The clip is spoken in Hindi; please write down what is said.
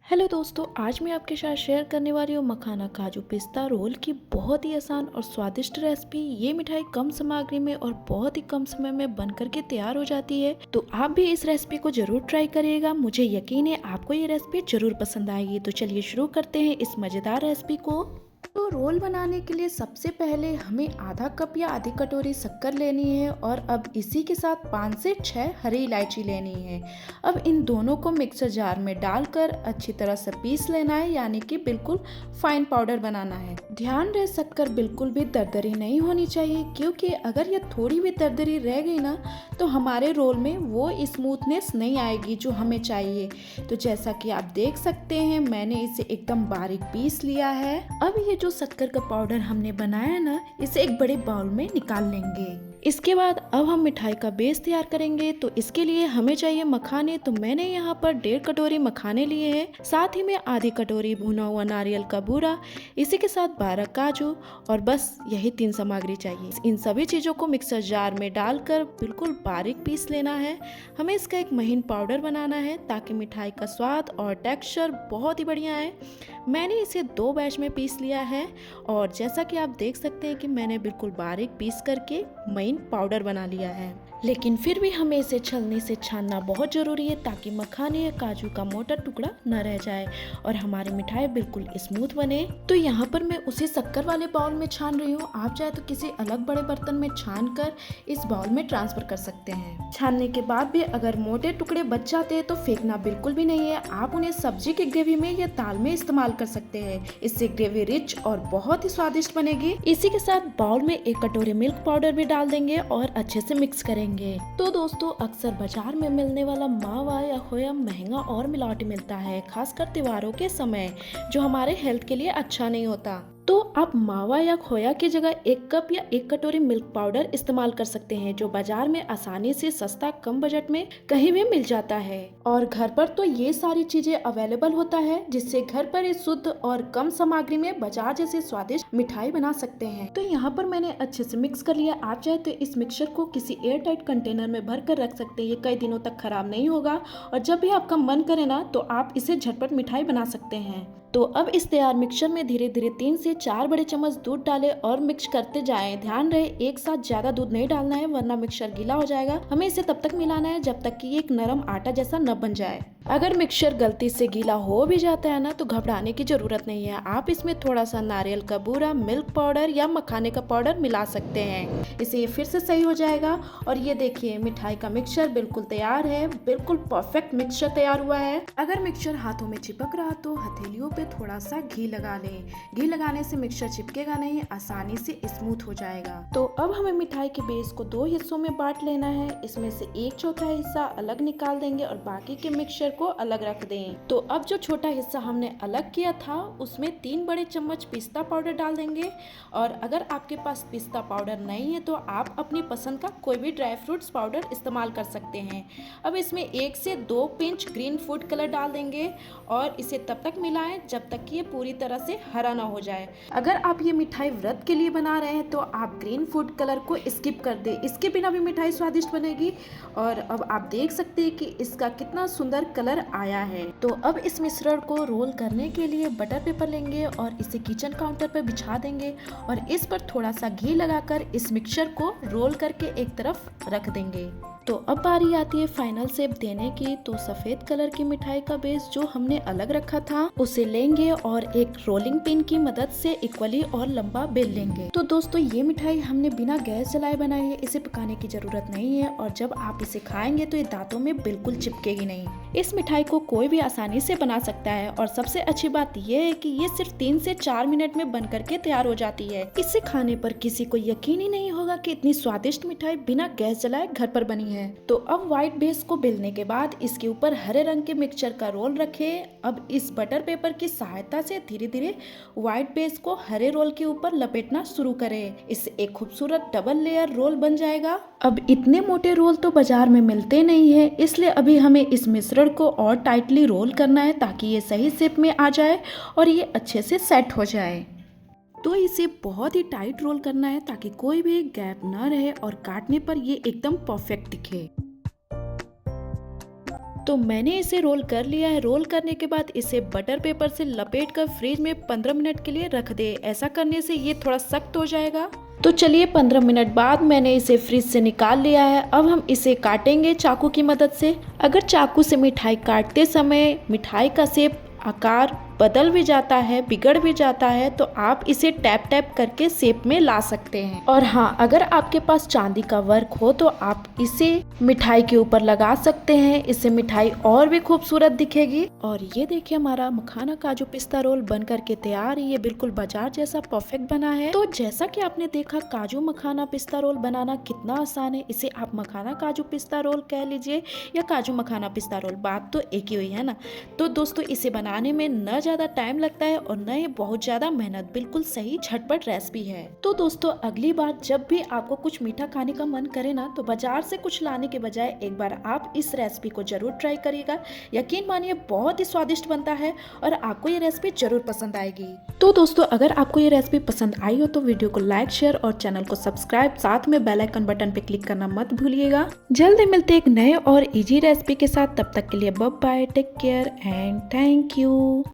हेलो दोस्तों, आज मैं आपके साथ शेयर करने वाली हूँ मखाना काजू पिस्ता रोल की बहुत ही आसान और स्वादिष्ट रेसिपी। ये मिठाई कम सामग्री में और बहुत ही कम समय में बनकर के तैयार हो जाती है। तो आप भी इस रेसिपी को जरूर ट्राई करिएगा। मुझे यकीन है आपको ये रेसिपी जरूर पसंद आएगी। तो चलिए शुरू करते हैं इस मजेदार रेसिपी को। तो रोल बनाने के लिए सबसे पहले हमें आधा कप या आधी कटोरी शक्कर लेनी है और अब इसी के साथ 5 से 6 हरी इलायची लेनी है। अब इन दोनों को मिक्सर जार में डालकर अच्छी तरह से पीस लेना है, यानी कि बिल्कुल फाइन पाउडर बनाना है। ध्यान रहे शक्कर बिल्कुल भी दरदरी नहीं होनी चाहिए, क्योंकि अगर ये थोड़ी भी दरदरी रह गई ना तो हमारे रोल में वो स्मूथनेस नहीं आएगी जो हमें चाहिए। तो जैसा कि आप देख सकते हैं मैंने इसे एकदम बारीक पीस लिया है। अब ये जो शक्कर का पाउडर हमने बनाया है ना, इसे एक बड़े बाउल में निकाल लेंगे। इसके बाद अब हम मिठाई का बेस तैयार करेंगे। तो इसके लिए हमें चाहिए मखाने। तो मैंने यहाँ पर 1.5 कटोरी मखाने लिए हैं, साथ ही में आधी कटोरी भुना हुआ नारियल का बूरा, इसी के साथ 12 काजू और बस यही 3 सामग्री चाहिए। इन सभी चीजों को मिक्सर जार में डालकर बिल्कुल बारीक पीस लेना है। हमें इसका एक महीन पाउडर बनाना है ताकि मिठाई का स्वाद और टेक्सचर बहुत ही बढ़िया है। मैंने इसे 2 बैच में पीस लिया है और जैसा कि आप देख सकते हैं कि मैंने बिल्कुल बारीक पीस करके महीन पाउडर बना लिया है। लेकिन फिर भी हमें इसे छलनी से छानना बहुत जरूरी है ताकि मखाने या काजू का मोटा टुकड़ा न रह जाए और हमारी मिठाई बिल्कुल स्मूथ बने। तो यहाँ पर मैं उसे शक्कर वाले बाउल में छान रही हूँ। आप चाहे तो किसी अलग बड़े बर्तन में छान कर इस बाउल में ट्रांसफर कर सकते हैं। छानने के बाद भी अगर मोटे टुकड़े बच जाते हैं तो फेंकना बिल्कुल भी नहीं है। आप उन्हें सब्जी की ग्रेवी में या दाल में इस्तेमाल कर सकते हैं। इससे ग्रेवी रिच और बहुत ही स्वादिष्ट बनेगी। इसी के साथ बाउल में 1 कटोरी मिल्क पाउडर भी डाल देंगे और अच्छे से मिक्स करेंगे। तो दोस्तों, अक्सर बाजार में मिलने वाला मावा या खोया महंगा और मिलावटी मिलता है, खासकर त्योहारों के समय, जो हमारे हेल्थ के लिए अच्छा नहीं होता। तो आप मावा या खोया की जगह 1 कप या 1 कटोरी मिल्क पाउडर इस्तेमाल कर सकते हैं, जो बाजार में आसानी से सस्ता कम बजट में कहीं भी मिल जाता है। और घर पर तो ये सारी चीजें अवेलेबल होता है, जिससे घर पर ही शुद्ध और कम सामग्री में बाजार जैसे स्वादिष्ट मिठाई बना सकते हैं। तो यहाँ पर मैंने अच्छे से मिक्स कर लिया। आप चाहे तो इस मिक्सचर को किसी एयर टाइट कंटेनर में भर कर रख सकते हैं। ये कई दिनों तक खराब नहीं होगा और जब भी आपका मन करे ना तो आप इसे झटपट मिठाई बना सकते हैं। तो अब इस तैयार मिक्सचर में धीरे धीरे 3 से 4 बड़े चम्मच दूध डालें और मिक्स करते जाएं। ध्यान रहे एक साथ ज्यादा दूध नहीं डालना है, वरना मिक्सचर गीला हो जाएगा। हमें इसे तब तक मिलाना है जब तक कि ये एक नरम आटा जैसा न बन जाए। अगर मिक्सचर गलती से गीला हो भी जाता है ना तो घबराने की जरूरत नहीं है। आप इसमें थोड़ा सा नारियल का बूरा, मिल्क पाउडर या मखाने का पाउडर मिला सकते हैं। इससे ये फिर से सही हो जाएगा। और ये देखिए मिठाई का मिक्सचर बिल्कुल तैयार है। बिल्कुल परफेक्ट मिक्सचर तैयार हुआ है। अगर मिक्सचर हाथों में चिपक रहा तो हथेलियों पे थोड़ा सा घी लगा लें। घी लगाने से मिक्सचर चिपकेगा नहीं, आसानी से स्मूथ हो जाएगा। तो अब हमें मिठाई के बेस को 2 हिस्सों में बांट लेना है। इसमें से 1/4 हिस्सा अलग निकाल देंगे और बाकी के मिक्सचर को अलग रख दें। तो अब जो छोटा हिस्सा हमने अलग किया था उसमें 3 बड़े चम्मच पिस्ता पाउडर डाल देंगे। और अगर आपके पास पिस्ता पाउडर नहीं है तो आप अपनी पसंद का कोई भी ड्राई फ्रूट्स पाउडर इस्तेमाल कर सकते हैं। अब इसमें 1 से 2 पिंच ग्रीन फूड कलर डाल देंगे और इसे तब तक मिलाएं जब तक कि ये पूरी तरह से हरा ना हो जाए। अगर आप ये मिठाई व्रत के लिए बना रहे हैं तो आप ग्रीन फूड कलर को स्किप कर दें। इसके बिना भी मिठाई स्वादिष्ट बनेगी। और अब आप देख सकते हैं कि इसका कितना सुंदर कलर आया है। तो अब इस मिश्रण को रोल करने के लिए बटर पेपर लेंगे और इसे किचन काउंटर पर बिछा देंगे और इस पर थोड़ा सा घी लगाकर इस मिक्सचर को रोल करके एक तरफ रख देंगे। तो अब बारी आती है फाइनल शेप देने की। तो सफेद कलर की मिठाई का बेस जो हमने अलग रखा था उसे लेंगे और एक रोलिंग पिन की मदद से इक्वली और लंबा बेल लेंगे। तो दोस्तों, ये मिठाई हमने बिना गैस जलाए बनाई है। इसे पकाने की जरूरत नहीं है और जब आप इसे खाएंगे तो ये दांतों में बिल्कुल चिपकेगी नहीं। इस मिठाई को कोई भी आसानी से बना सकता है और सबसे अच्छी बात यह है कि ये सिर्फ 3 से 4 मिनट में बन करके तैयार हो जाती है। इसे खाने पर किसी को यकीन ही नहीं होगा कि इतनी स्वादिष्ट मिठाई बिना गैस जलाए घर पर बनी है। तो अब व्हाइट बेस को बेलने के बाद इसके ऊपर हरे रंग के मिक्सचर का रोल रखें। अब इस बटर पेपर की सहायता से धीरे धीरे व्हाइट बेस को हरे रोल के ऊपर लपेटना शुरू करें। इससे एक खूबसूरत डबल लेयर रोल बन जाएगा। अब इतने मोटे रोल तो बाजार में मिलते नहीं है, इसलिए अभी हमें इस मिश्रण को और टाइटली रोल करना है ताकि ये सही शेप में आ जाए और ये अच्छे से सेट हो जाए। तो इसे बहुत ही टाइट रोल करना है ताकि कोई भी गैप ना रहे और काटने पर ये एकदम परफेक्ट दिखे। तो मैंने इसे रोल कर लिया है। रोल करने के बाद इसे बटर पेपर से लपेट कर फ्रिज में 15 मिनट के लिए रख दे। ऐसा करने से ये थोड़ा सख्त हो जाएगा। तो चलिए 15 मिनट बाद मैंने इसे फ्रिज से निकाल लिया है। अब हम इसे काटेंगे चाकू की मदद से। अगर चाकू से मिठाई काटते समय मिठाई का शेप आकार बदल भी जाता है, बिगड़ भी जाता है, तो आप इसे टैप टैप करके शेप में ला सकते हैं। और हाँ, अगर आपके पास चांदी का वर्क हो तो आप इसे मिठाई के ऊपर लगा सकते हैं। इससे मिठाई और भी खूबसूरत दिखेगी। और ये देखिए हमारा मखाना काजू पिस्ता रोल बन करके तैयार है। ये बिल्कुल बाजार जैसा परफेक्ट बना है। तो जैसा कि आपने देखा काजू मखाना पिस्ता रोल बनाना कितना आसान है। इसे आप मखाना काजू पिस्ता रोल कह लीजिए या काजू मखाना पिस्ता रोल, बात तो एक ही हुई है ना। तो दोस्तों इसे बनाने में न ज्यादा टाइम लगता है और न ही बहुत ज्यादा मेहनत, बिल्कुल सही झटपट रेसिपी है। तो दोस्तों अगली बार जब भी आपको कुछ मीठा खाने का मन करे ना, तो बाजार से कुछ लाने के बजाय एक बार आप इस रेसिपी को जरूर ट्राई करिएगा। यकीन मानिए बहुत ही स्वादिष्ट बनता है और आपको ये रेसिपी जरूर पसंद आएगी। तो दोस्तों अगर आपको ये रेसिपी पसंद आई हो तो वीडियो को लाइक, शेयर और चैनल को सब्सक्राइब, साथ में बेल आइकन बटन पे क्लिक करना मत भूलिएगा। जल्दी मिलते एक नए और इजी रेसिपी के साथ। तब तक के लिए bye bye, take care and thank you.